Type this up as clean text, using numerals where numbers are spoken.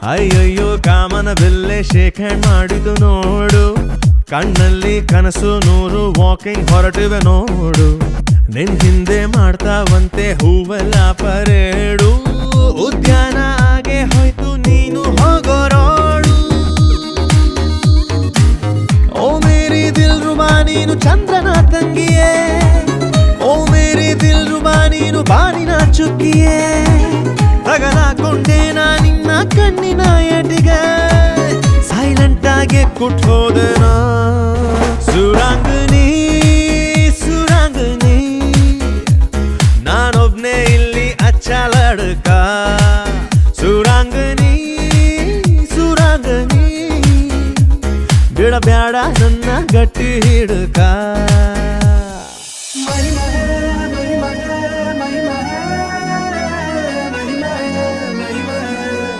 ಅಯ್ಯಯ್ಯೋ ಕಾಮನ ಬೆಲ್ಲೆ shake hand ಮಾಡಿದು ನೋಡು, ಕಣ್ಣಲ್ಲಿ ಕನಸು ನೂರು ವಾಕಿಂಗ್ ಹೊರಟಿವೆ ನೋಡು, ನಿನ್ ಹಿಂದೆ ಮಾಡ್ತಾವಂತೆ ಹೂವೆಲ್ಲ ಪರೇಡು, ಉದ್ಯಾನ ಆಗೆ ಹೋಯ್ತು ನೀನು ಹೋಗೋ ರೋಡು. ಓ ಮೇರಿ ದಿಲ್ರುಬಾ ನೀನು ಚಂದ್ರನ ತಂಗಿಯೇ, ಓ ಮೇರಿ ದಿಲ್ರುಬಾ ನೀನು ಬಾನಿನ ಚುಕ್ಕಿಯೇ, ತಗಲಾಕೊಂಡೆ ನಾ ನಿನ್ನ ಕಣ್ಣಿನ ಎಟಿಗೆ, ಸೈಲೆಂಟ್ ಆಗಿ ಕುಟ್ಕೋದೆನಾ. ಸುರಾಂಗನಿ ಸುರಾಂಗನಿ ನಾನೊಬ್ನೇ ಇಲ್ಲಿ ಅಚ್ಚ ಲಡ್ಕ, ಸುರಾಂಗನಿ ಸುರಾಂಗನಿ ಬಿಡಬ್ಯಾಡ ನನ್ನ ಗಟ್ಟಿ ಹಿಡ್ಕ.